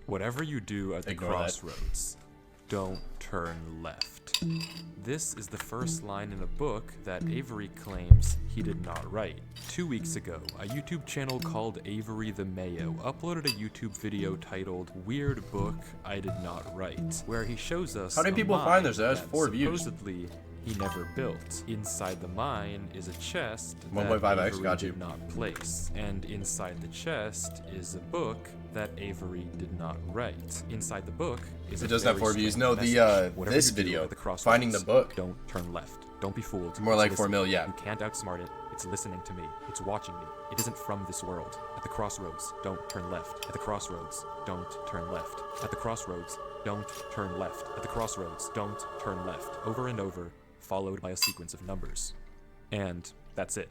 Whatever you do at the Ignore that. crossroads, don't turn left. This is the first line in a book that Avery claims he did not write. 2 weeks ago, a YouTube channel called Avery the Mayo uploaded a YouTube video titled Weird Book I Did Not Write, where he shows us How many a people mine find this? That's that 4 views. supposedly he never built. Inside the mine is a chest 1.5x, that Avery got you. did not place, and inside the chest is a book that Avery did not write. Inside the book is It a doesn't have very 4 views. strange No, message. Whatever this you do video, at the crossroads, finding the book. Don't turn left. Don't be fooled. More It's like 4 listening. mil, yeah. You can't outsmart it. It's listening to me. It's watching me. It isn't from this world. At the crossroads, don't turn left. At the crossroads, don't turn left. At the crossroads, don't turn left. At the crossroads, don't turn left. Over and over, followed by a sequence of numbers. And that's it.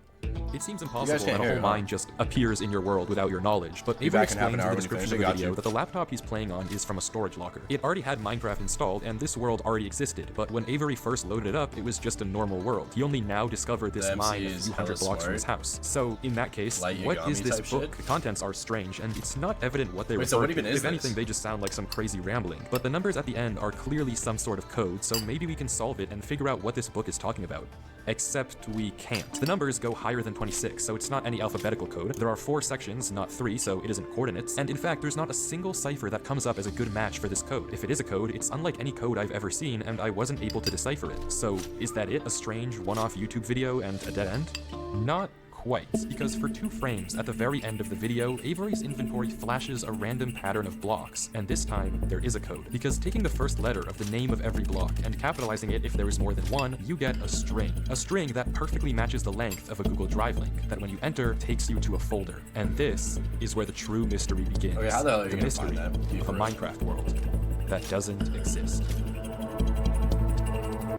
It seems impossible can't that a hear whole it, huh? mine just appears in your world without your knowledge, but Be Avery back in half explains an in hour the when you description finish. of the I got video you. that the laptop he's playing on is from a storage locker. It already had Minecraft installed, and this world already existed, but when Avery first loaded it up, it was just a normal world. He only now discovered this The mine a MC is few hundred hella blocks from his smart. house. So, in that case, Light what is Yagami this type book? shit? The contents are strange, and it's not evident what they Wait, so refer what even to. is If anything, this? they just sound like some crazy rambling. But the numbers at the end are clearly some sort of code, so maybe we can solve it and figure out what this book is talking about. Except we can't. The numbers go higher than 26, so it's not any alphabetical code. There are 4 sections, not 3, so it isn't coordinates. And in fact, there's not a single cipher that comes up as a good match for this code. If it is a code, it's unlike any code I've ever seen, and I wasn't able to decipher it. So is that it? A strange one-off YouTube video and a dead end? Not quite, because for 2 frames at the very end of the video, Avery's inventory flashes a random pattern of blocks, and this time there is a code. Because taking the first letter of the name of every block and capitalizing it if there is more than one, you get a string. A string that perfectly matches the length of a Google Drive link, that when you enter, takes you to a folder. And this is where the true mystery begins. Okay, how the hell are you the gonna mystery find that? You of a first. Minecraft world that doesn't exist.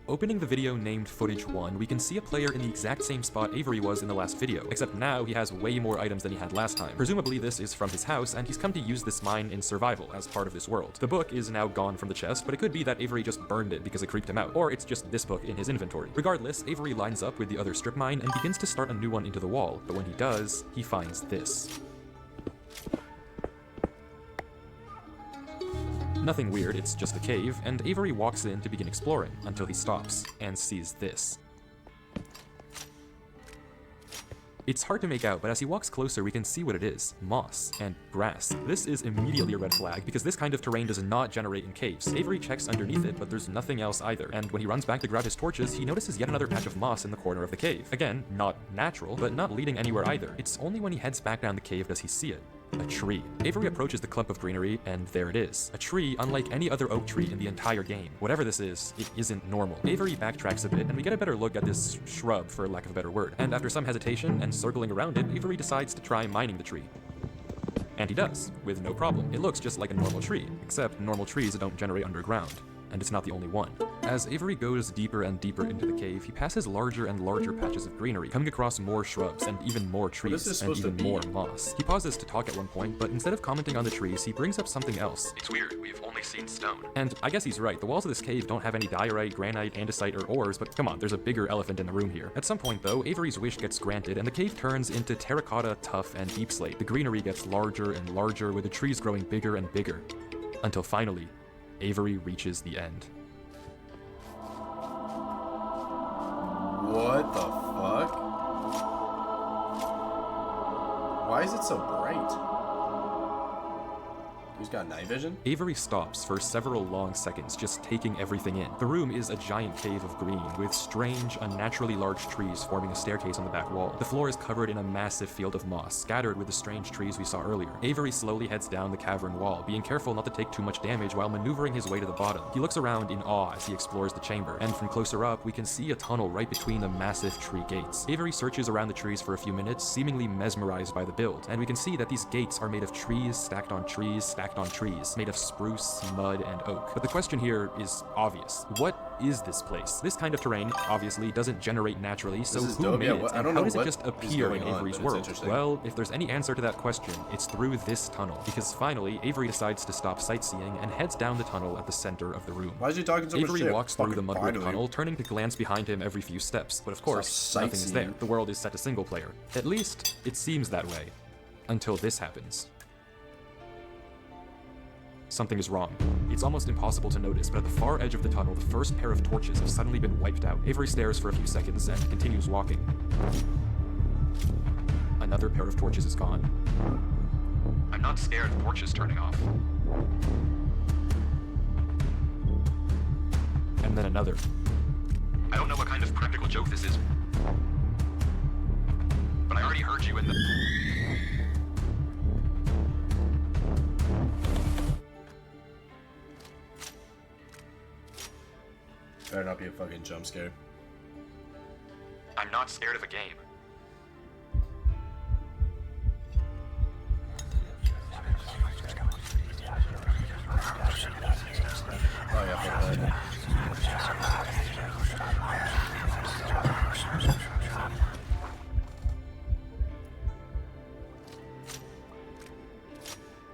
Opening the video named Footage 1, we can see a player in the exact same spot Avery was in the last video, except now he has way more items than he had last time. Presumably this is from his house, and he's come to use this mine in survival as part of this world. The book is now gone from the chest, but it could be that Avery just burned it because it creeped him out, or it's just this book in his inventory. Regardless, Avery lines up with the other strip mine and begins to start a new one into the wall, but when he does, he finds this. Nothing weird, it's just a cave, and Avery walks in to begin exploring, until he stops, and sees this. It's hard to make out, but as he walks closer we can see what it is. Moss and grass. This is immediately a red flag, because this kind of terrain does not generate in caves. Avery checks underneath it, but there's nothing else either, and when he runs back to grab his torches, he notices yet another patch of moss in the corner of the cave. Again, not natural, but not leading anywhere either. It's only when he heads back down the cave does he see it. A tree. Avery approaches the clump of greenery, and there it is. A tree unlike any other oak tree in the entire game. Whatever this is, it isn't normal. Avery backtracks a bit, and we get a better look at this shrub, for lack of a better word. And after some hesitation and circling around it, Avery decides to try mining the tree. And he does, with no problem. It looks just like a normal tree, except normal trees don't generate underground. And it's not the only one. As Avery goes deeper and deeper into the cave, he passes larger and larger patches of greenery, coming across more shrubs and even more is trees this and supposed to even be? more moss. He pauses to talk at one point, but instead of commenting on the trees, he brings up something else. It's weird, we've only seen stone. And I guess he's right, the walls of this cave don't have any diorite, granite, andesite, or ores, but come on, there's a bigger elephant in the room here. At some point though, Avery's wish gets granted, and the cave turns into terracotta, tuff, and deep slate. The greenery gets larger and larger, with the trees growing bigger and bigger. Until finally, Avery reaches the end. What the fuck? Why is it so bright? He's got night vision? Avery stops for several long seconds, just taking everything in. The room is a giant cave of green, with strange, unnaturally large trees forming a staircase on the back wall. The floor is covered in a massive field of moss, scattered with the strange trees we saw earlier. Avery slowly heads down the cavern wall, being careful not to take too much damage while maneuvering his way to the bottom. He looks around in awe as he explores the chamber, and from closer up, we can see a tunnel right between the massive tree gates. Avery searches around the trees for a few minutes, seemingly mesmerized by the build, and we can see that these gates are made of trees stacked on trees, made of spruce, mud, and oak. But the question here is obvious. What is this place? This kind of terrain obviously doesn't generate naturally, so This is who dope. made Yeah, it, I and don't how know does it what just is appear in going on, Avery's but it's world? interesting. Well, if there's any answer to that question, it's through this tunnel, because finally, Avery decides to stop sightseeing and heads down the tunnel at the center of the room. Why is he talking so much Avery shit? walks through the Fucking mudwood finally. tunnel, turning to glance behind him every few steps, but of course, Stop nothing is there. sightseeing. The world is set to single player. At least, it seems that way. Until this happens. something is wrong. It's almost impossible to notice, but at the far edge of the tunnel, the first pair of torches have suddenly been wiped out. Avery stares for a few seconds and continues walking. Another pair of torches is gone. I'm not scared of torches turning off. And then another. I don't know what kind of practical joke this is, but I already heard you in the... Better not be a fucking jump scare. I'm not scared of a game. Oh yeah, fuck that.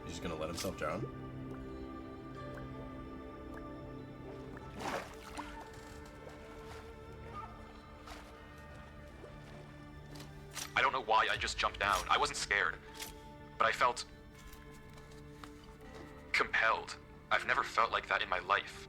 He's just gonna let himself drown? I don't know why I just jumped down. I wasn't scared, but I felt compelled. I've never felt like that in my life.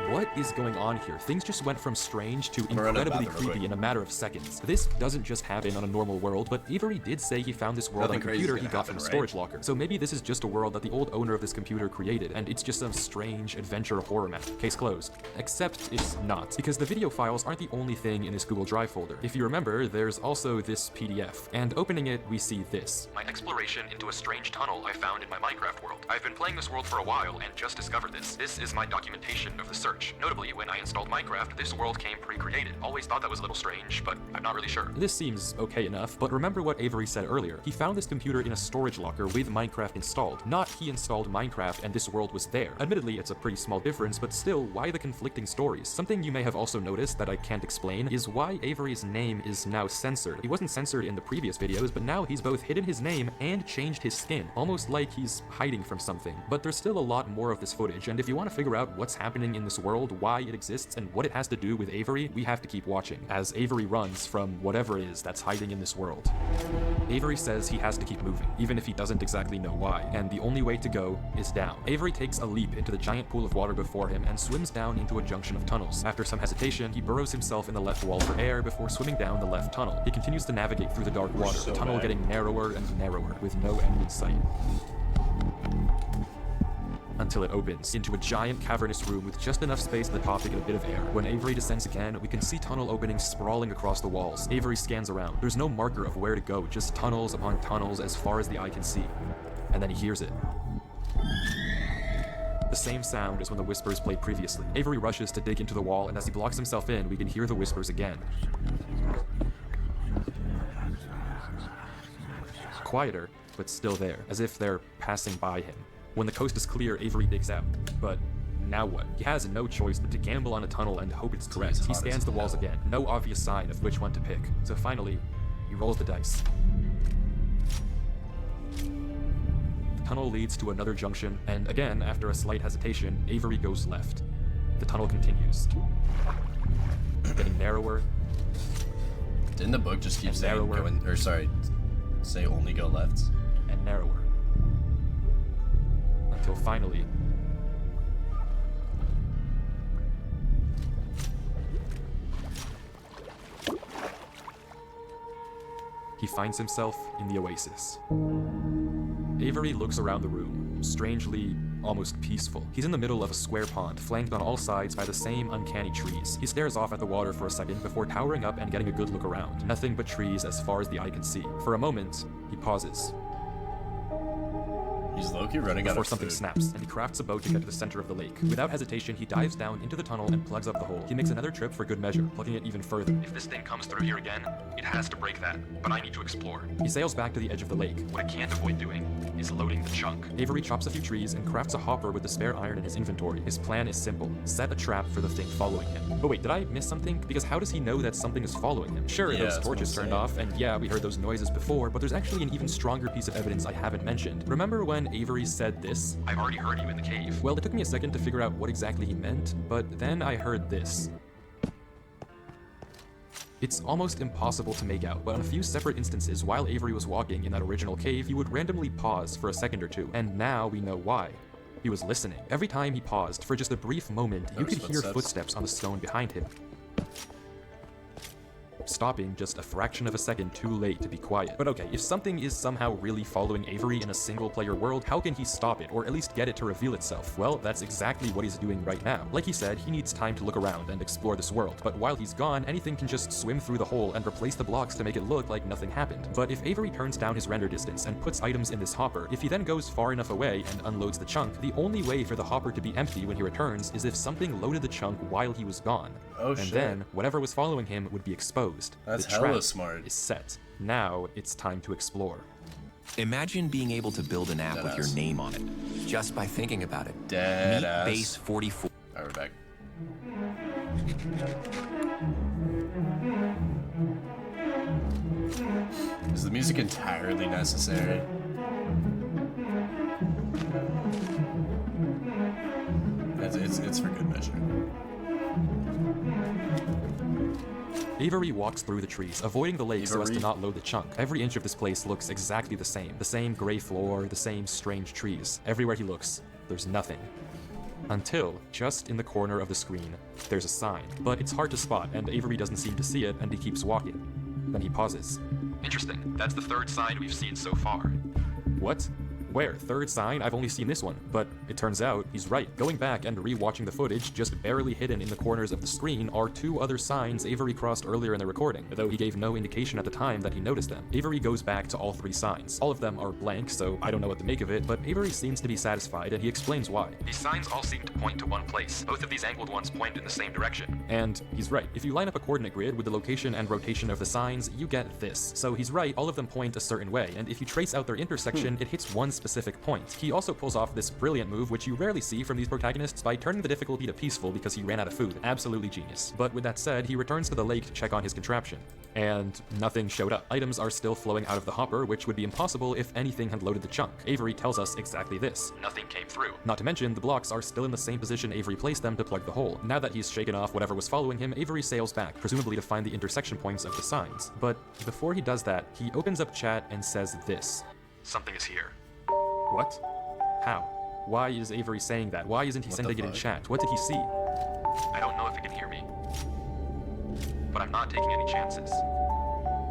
What is going on here? Things just went from strange to incredibly creepy in a matter of seconds. This doesn't just happen on a normal world, but Avery did say he found this world on a computer he got from a storage locker. So maybe this is just a world that the old owner of this computer created, and it's just some strange adventure horror map. Case closed. Except it's not, because the video files aren't the only thing in this Google Drive folder. If you remember, there's also this PDF, and opening it, we see this. My exploration into a strange tunnel I found in my Minecraft world. I've been playing this world for a while and just discovered this. This is my documentation of the search. Notably, when I installed Minecraft, this world came pre-created. Always thought that was a little strange, but I'm not really sure. This seems okay enough, but remember what Avery said earlier. He found this computer in a storage locker with Minecraft installed. Not he installed Minecraft and this world was there. Admittedly, it's a pretty small difference, but still, why the conflicting stories? Something you may have also noticed that I can't explain is why Avery's name is now censored. He wasn't censored in the previous videos, but now he's both hidden his name and changed his skin, almost like he's hiding from something. But there's still a lot more of this footage, and if you want to figure out what's happening in this world, why it exists, and what it has to do with Avery, we have to keep watching, as Avery runs from whatever it is that's hiding in this world. Avery says he has to keep moving, even if he doesn't exactly know why, and the only way to go is down. Avery takes a leap into the giant pool of water before him and swims down into a junction of tunnels. After some hesitation, he burrows himself in the left wall for air before swimming down the left tunnel. He continues to navigate through the dark water, the tunnel getting narrower and narrower, with no end in sight. Until it opens into a giant cavernous room with just enough space at the top to get a bit of air. When Avery descends again, we can see tunnel openings sprawling across the walls. Avery scans around. There's no marker of where to go, just tunnels upon tunnels as far as the eye can see. And then he hears it. The same sound as when the whispers played previously. Avery rushes to dig into the wall, and as he blocks himself in, we can hear the whispers again. Quieter, but still there, as if they're passing by him. When the coast is clear, Avery digs out. But now what? He has no choice but to gamble on a tunnel and hope it's correct. He scans the walls again, no obvious sign of which one to pick. So finally, he rolls the dice. The tunnel leads to another junction, and again, after a slight hesitation, Avery goes left. The tunnel continues. Getting narrower. Didn't the book just keep saying narrower, go in, or sorry, say only go left? And narrower. Until finally, he finds himself in the oasis. Avery looks around the room, strangely, almost peaceful. He's in the middle of a square pond, flanked on all sides by the same uncanny trees. He stares off at the water for a second before towering up and getting a good look around. Nothing but trees as far as the eye can see. For a moment, he pauses. He's low-key running out Before of something food. snaps, and he crafts a boat to get to the center of the lake. Without hesitation, he dives down into the tunnel and plugs up the hole. He makes another trip for good measure, plugging it even further. If this thing comes through here again, it has to break that, but I need to explore. He sails back to the edge of the lake. What I can't avoid doing is loading the chunk. Avery chops a few trees and crafts a hopper with the spare iron in his inventory. His plan is simple. Set a trap for the thing following him. But wait, did I miss something? Because how does he know that something is following him? Sure, Yeah, those that's what torches I'm turned saying. off, and yeah, we heard those noises before, but there's actually an even stronger piece of evidence I haven't mentioned. Remember when Avery said this? I've already heard you in the cave. Well, it took me a second to figure out what exactly he meant, but then I heard this. It's almost impossible to make out, but on a few separate instances while Avery was walking in that original cave, he would randomly pause for a second or two, and now we know why. He was listening. Every time he paused, for just a brief moment, you could hear footsteps on the stone behind him, stopping just a fraction of a second too late to be quiet. But okay, if something is somehow really following Avery in a single-player world, how can he stop it, or at least get it to reveal itself? Well, that's exactly what he's doing right now. Like he said, he needs time to look around and explore this world, but while he's gone, anything can just swim through the hole and replace the blocks to make it look like nothing happened. But if Avery turns down his render distance and puts items in this hopper, if he then goes far enough away and unloads the chunk, the only way for the hopper to be empty when he returns is if something loaded the chunk while he was gone. Oh, and shit. then, whatever was following him would be exposed. That's the hella trap smart. is set. Now it's time to explore. Imagine being able to build an app with your Deadass. name on it, just by thinking about it. Dead Meet ass. Base 44. Alright, we're back. Is the music entirely necessary? It's for good measure. Avery walks through the trees, avoiding the lake so as to Avery? not load the chunk. Every inch of this place looks exactly the same. The same gray floor, the same strange trees. Everywhere he looks, there's nothing. Until, just in the corner of the screen, there's a sign. But it's hard to spot, and Avery doesn't seem to see it, and he keeps walking. Then he pauses. Interesting. That's the third sign we've seen so far. What? Where? Third sign? I've only seen this one. But it turns out he's right. Going back and re-watching the footage, just barely hidden in the corners of the screen are two other signs Avery crossed earlier in the recording, though he gave no indication at the time that he noticed them. Avery goes back to all three signs. All of them are blank, so I don't know what to make of it, but Avery seems to be satisfied, and he explains why. These signs all seem to point to one place. Both of these angled ones point in the same direction. And he's right. If you line up a coordinate grid with the location and rotation of the signs, you get this. So he's right, all of them point a certain way, and if you trace out their intersection, it hits one specific point. He also pulls off this brilliant move, which you rarely see from these protagonists, by turning the difficulty to peaceful because he ran out of food. Absolutely genius. But with that said, he returns to the lake to check on his contraption. And nothing showed up. Items are still flowing out of the hopper, which would be impossible if anything had loaded the chunk. Avery tells us exactly this. Nothing came through. Not to mention, the blocks are still in the same position Avery placed them to plug the hole. Now that he's shaken off whatever was following him, Avery sails back, presumably to find the intersection points of the signs. But before he does that, he opens up chat and says this. Something is here. What? How? Why is Avery saying that? Why isn't he sending it in chat? What did he see? I don't know if he can hear me. But I'm not taking any chances.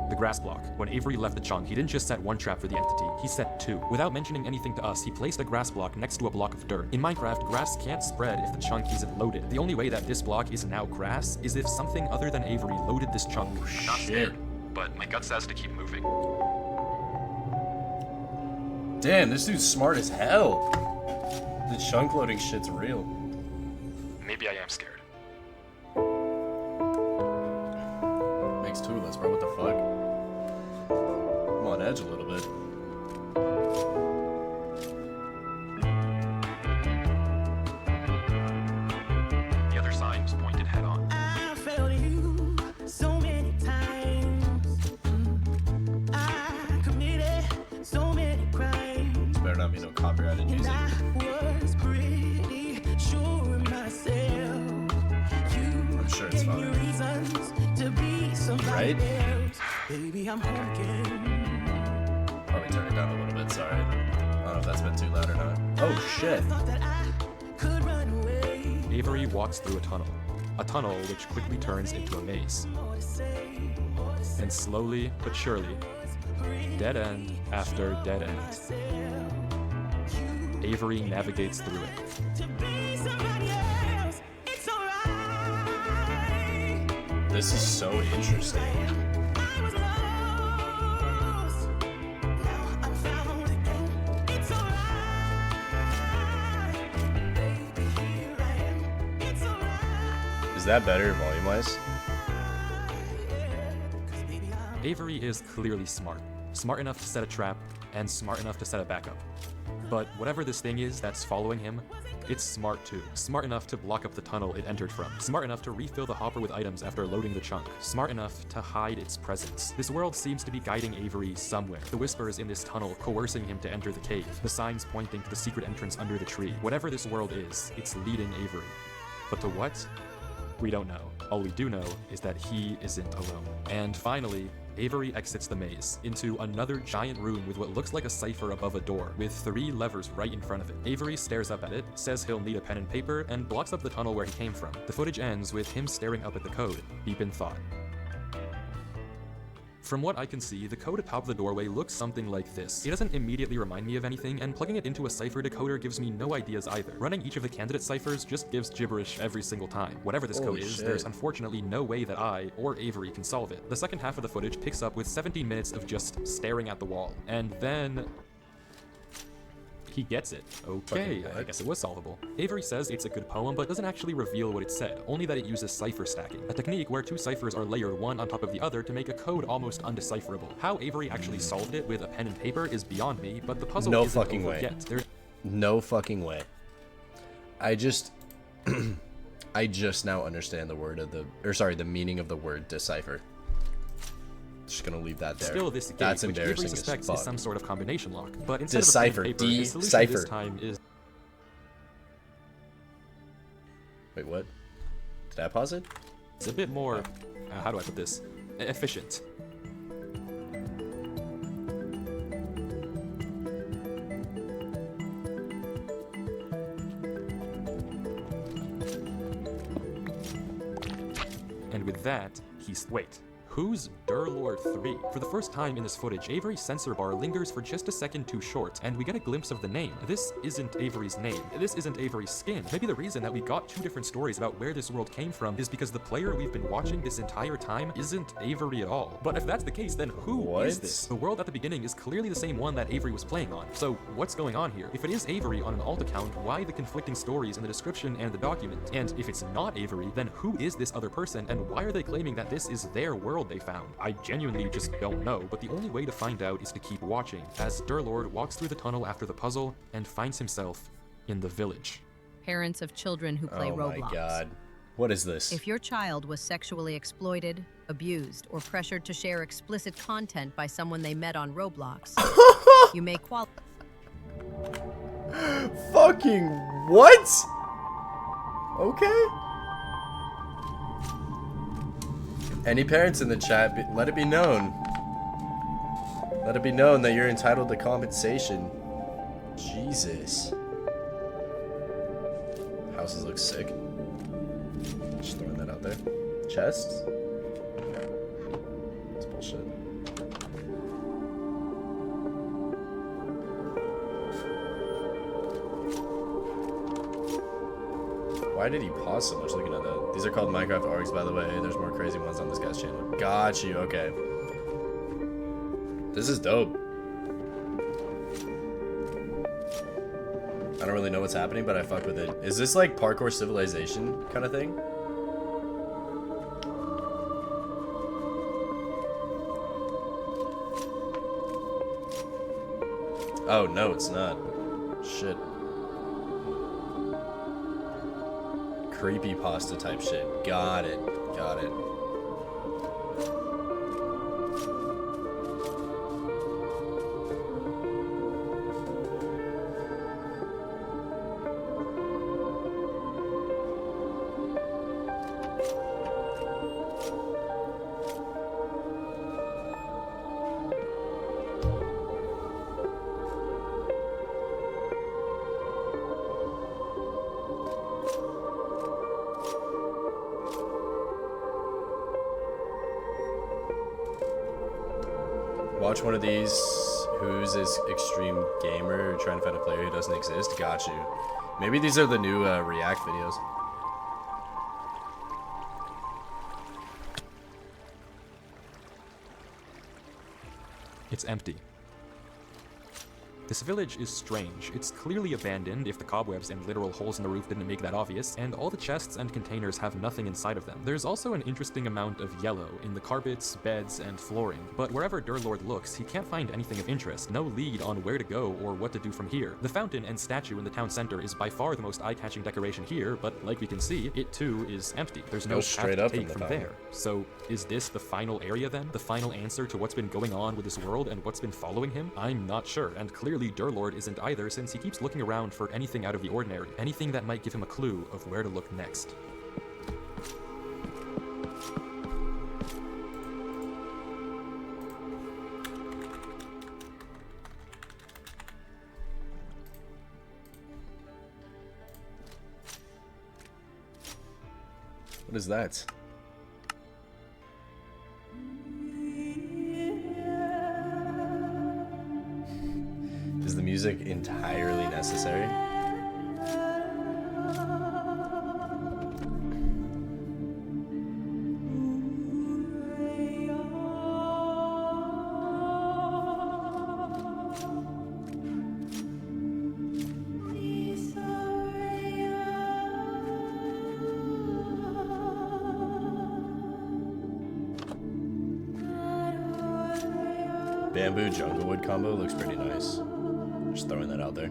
The grass block. When Avery left the chunk, he didn't just set one trap for the entity, he set two. Without mentioning anything to us, he placed a grass block next to a block of dirt. In Minecraft, grass can't spread if the chunk isn't loaded. The only way that this block is now grass is if something other than Avery loaded this chunk. I'm not scared, but my gut says to keep moving. Damn, this dude's smart as hell. The chunk loading shit's real. Maybe I am scared. Makes two of us, bro. What the fuck? I'm on edge a little bit. The other sign was pointed head on. I failed you so many times. I committed so many crimes. This better not be no copyrighted And music. I was pretty sure of myself. I'm sure it's You gave me fine. reasons to be somebody Right? else. Baby, I'm hurting. Probably turn it down a little bit, sorry. I don't know if that's been too loud or not. Oh shit. Thought that I could run away. Avery walks through a tunnel which quickly turns into a maze. More to say, And slowly but surely, dead end after dead end, Avery navigates through it. to be somebody else. It's alright. This is so interesting. I was lost. Now I'm found again. It's alright. Baby, here I am. It's alright. Is that better volume-wise? 'Cause baby, I'm Avery is clearly smart. Smart enough to set a trap, and smart enough to set a backup. But whatever this thing is that's following him, it's smart too. Smart enough to block up the tunnel it entered from. Smart enough to refill the hopper with items after loading the chunk. Smart enough to hide its presence. This world seems to be guiding Avery somewhere. The whispers in this tunnel coercing him to enter the cave. The signs pointing to the secret entrance under the tree. Whatever this world is, it's leading Avery. But to what? We don't know. All we do know is that he isn't alone. And finally, Avery exits the maze into another giant room with what looks like a cipher above a door, with 3 levers right in front of it. Avery stares up at it, says he'll need a pen and paper, and blocks up the tunnel where he came from. The footage ends with him staring up at the code, deep in thought. From what I can see, the code atop the doorway looks something like this. It doesn't immediately remind me of anything, and plugging it into a cipher decoder gives me no ideas either. Running each of the candidate ciphers just gives gibberish every single time. Whatever this Holy code is, shit. there's unfortunately no way that I or Avery can solve it. The second half of the footage picks up with 17 minutes of just staring at the wall, and then he gets it. Okay, Fucking I what? guess it was solvable. Avery says it's a good poem, but doesn't actually reveal what it said, only that it uses cipher stacking, a technique where 2 ciphers are layered one on top of the other to make a code almost undecipherable. How Avery actually solved it with a pen and paper is beyond me, but the puzzle No isn't fucking over way. yet. There's No fucking way. I just I just now understand the meaning of the word decipher. Just gonna leave that there. still this gate, That's which Avery embarrassing as suspects fuck. is some sort of combination lock, but instead Decipher, of a pen and paper, his solution decipher. this time is Wait, what? Did I pause it? a bit more, how do I put this, efficient. And with that, wait. Who's Durlord 3? For the first time in this footage, Avery's sensor bar lingers for just a second too short, and we get a glimpse of the name. This isn't Avery's name. This isn't Avery's skin. Maybe the reason that we got 2 different stories about where this world came from is because the player we've been watching this entire time isn't Avery at all. But if that's the case, then who is What? this? The world at the beginning is clearly the same one that Avery was playing on. So what's going on here? If it is Avery on an alt account, why the conflicting stories in the description and the document? And if it's not Avery, then who is this other person, and why are they claiming that this is their world they found? I genuinely just don't know, but the only way to find out is to keep watching, as Durlord walks through the tunnel after the puzzle and finds himself in the village. Parents of children who play Oh Roblox. my god. What is this? If your child was sexually exploited, abused, or pressured to share explicit content by someone they met on Roblox, you may qualify. Fucking what? Okay. Any parents in the chat, let it be known. Let it be known that you're entitled to compensation. Jesus. Houses look sick. Just throwing that out there. Chests? It's bullshit. Why did he pause so much looking at that? These are called Minecraft ARGs, by the way. There's more crazy ones on this guy's channel. Got you, okay. This is dope. I don't really know what's happening, but I fuck with it. Is this like Parkour Civilization kind of thing? Oh, no, it's not. Shit. Creepypasta type shit. Got it. Got it. Watch one of these. Who's this extreme gamer trying to find a player who doesn't exist? Got you. Maybe these are the new React videos. It's empty. This village is strange. It's clearly abandoned, if the cobwebs and literal holes in the roof didn't make that obvious, and all the chests and containers have nothing inside of them. There's also an interesting amount of yellow in the carpets, beds, and flooring, but wherever Durlord looks, he can't find anything of interest, no lead on where to go or what to do from here. The fountain and statue in the town center is by far the most eye-catching decoration here, but like we can see, it too is empty. There's no Goes path straight to up take from the from fountain. there. So is this the final area then? The final answer to what's been going on with this world and what's been following him? I'm not sure, and clearly Durlord isn't either, since he keeps looking around for anything out of the ordinary, anything that might give him a clue of where to look next. What is that? Is the music entirely necessary? Bamboo Junglewood combo looks pretty nice. Just throwing that out there.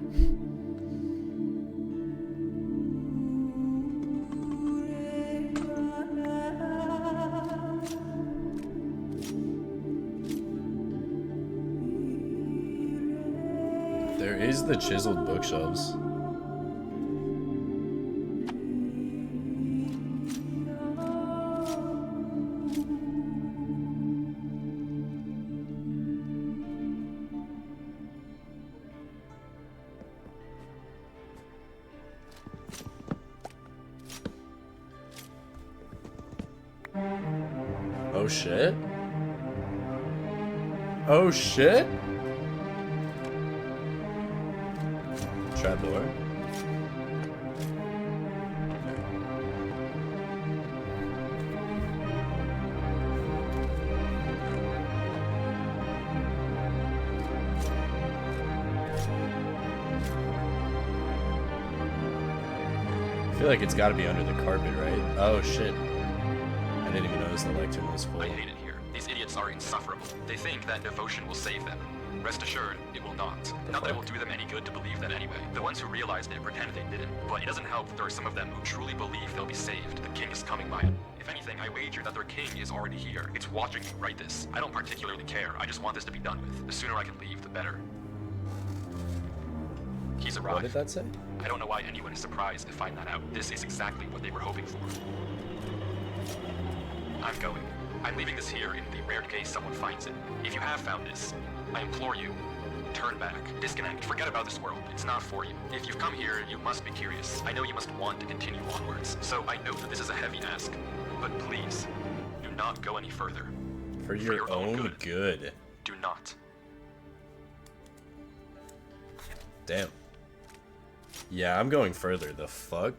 There is the chiseled bookshelves. Oh shit. Oh shit. Trapdoor. I feel like it's got to be under the carpet, right? Oh shit. I didn't even notice the lectern was full. I hate it here. These idiots are insufferable. They think that devotion will save them. Rest assured, it will not. Not that it will do them any good to believe that anyway. The ones who realized it pretend they didn't. But it doesn't help that there are some of them who truly believe they'll be saved. The king is coming by it. If anything, I wager that their king is already here. It's watching me write this. I don't particularly care. I just want this to be done with. The sooner I can leave, the better. He's arrived. What did that say? I don't know why anyone is surprised to find that out. This is exactly what they were hoping for. I'm going. I'm leaving this here in the rare case someone finds it. If you have found this, I implore you, turn back, disconnect, forget about this world. It's not for you. If you've come here, you must be curious. I know you must want to continue onwards. So I know that this is a heavy ask, but please, do not go any further. For your own good. Do not. Damn. Yeah, I'm going further. The fuck?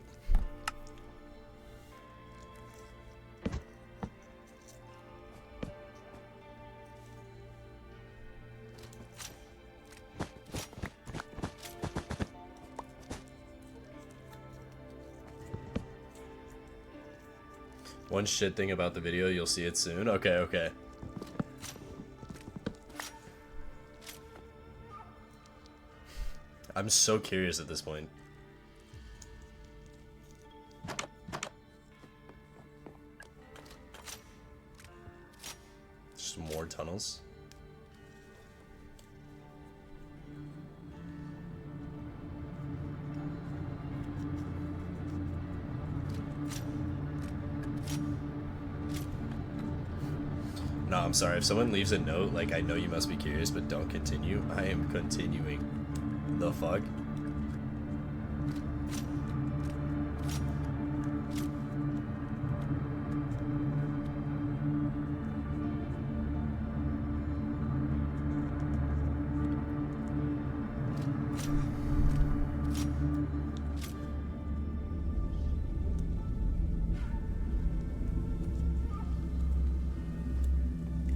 One shit thing about the video, you'll see it soon. Okay, okay. I'm so curious at this point. Just more tunnels. No, I'm sorry. If someone leaves a note, like, I know you must be curious, but don't continue, I am continuing. The fuck?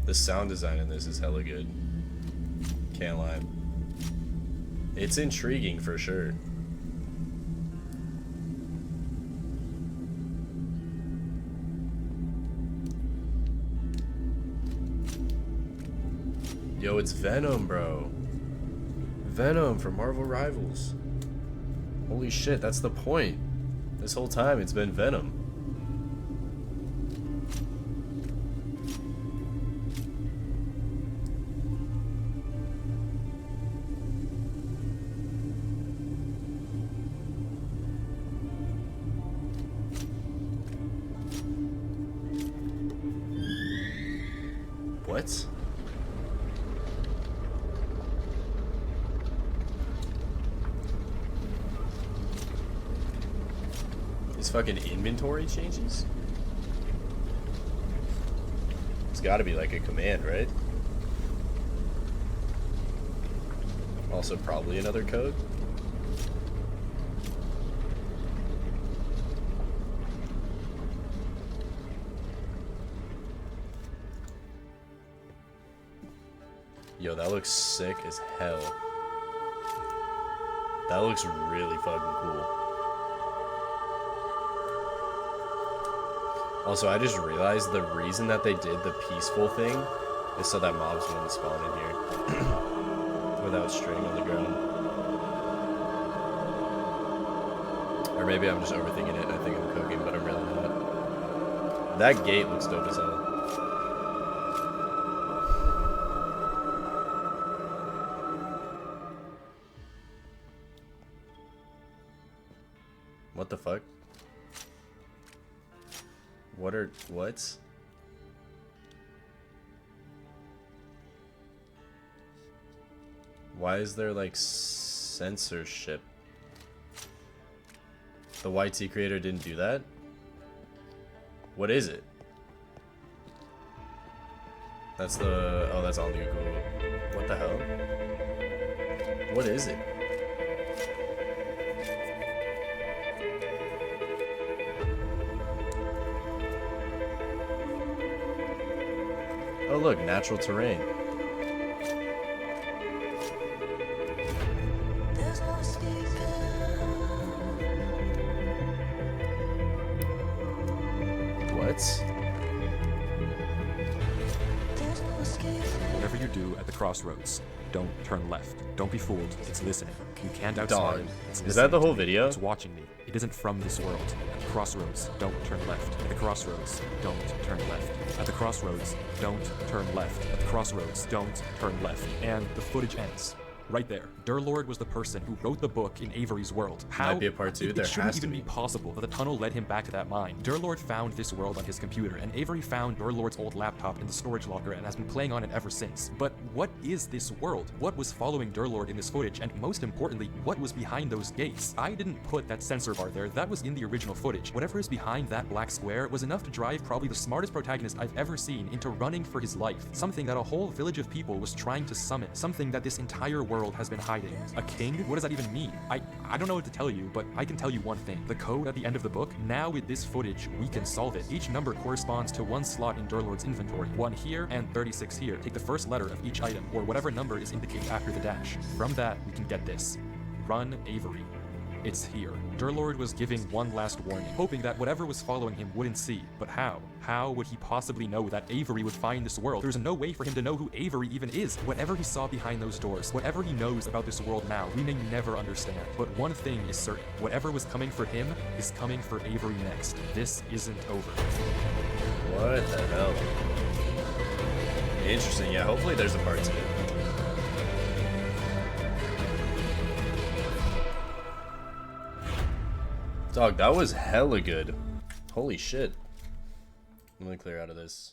The sound design in this is hella good. Can't lie. It's intriguing for sure. Yo, it's Venom, bro. Venom from Marvel Rivals. Holy shit, that's the point. This whole time it's been Venom. What? His fucking inventory changes? It's got to be like a command, right? Also, probably another code. Yo, that looks sick as hell. That looks really fucking cool. Also, I just realized the reason that they did the peaceful thing is so that mobs wouldn't spawn in here without string on the ground. Or maybe I'm just overthinking it and I think I'm cooking, but I'm really not. That gate looks dope as hell. What the fuck? What? Why is there like censorship? The YT creator didn't do that? What is it? That's the... Oh, that's on Google. What the hell? What is it? Oh look, natural terrain. What? Whatever you do at the crossroads, don't turn left. Don't be fooled. It's listening. You can't outsmart Dog. it. It's Is that the listening whole to me. video? It's watching me. It isn't from this world. At the crossroads, don't turn left. At the crossroads, don't turn left. At the crossroads, don't turn left. At the crossroads, don't turn left. And the footage ends. Right there. Durlord was the person who wrote the book in Avery's world. How? Might be a part two. It There shouldn't has to even be possible that the tunnel led him back to that mine. Durlord found this world on his computer, and Avery found Durlord's old laptop in the storage locker and has been playing on it ever since. But what is this world? What was following Durlord in this footage? And most importantly, what was behind those gates? I didn't put that sensor bar there. That was in the original footage. Whatever is behind that black square was enough to drive probably the smartest protagonist I've ever seen into running for his life. Something that a whole village of people was trying to summon. Something that this entire world has been hiding. A king? What does that even mean? I don't know what to tell you, but I can tell you one thing. The code at the end of the book, now with this footage, we can solve it. Each number corresponds to one slot in Durlord's inventory. 1 here and 36 here. Take the first letter of each item, or whatever number is indicated after the dash. From that, we can get this. Run Avery. It's here. Durlord was giving one last warning, hoping that whatever was following him wouldn't see. But how? How would he possibly know that Avery would find this world? There's no way for him to know who Avery even is. Whatever he saw behind those doors, whatever he knows about this world now, we may never understand. But one thing is certain. Whatever was coming for him is coming for Avery next. This isn't over. What the hell? Interesting. Yeah, hopefully there's a part 2. Dog, that was hella good. Holy shit. Let me clear out of this.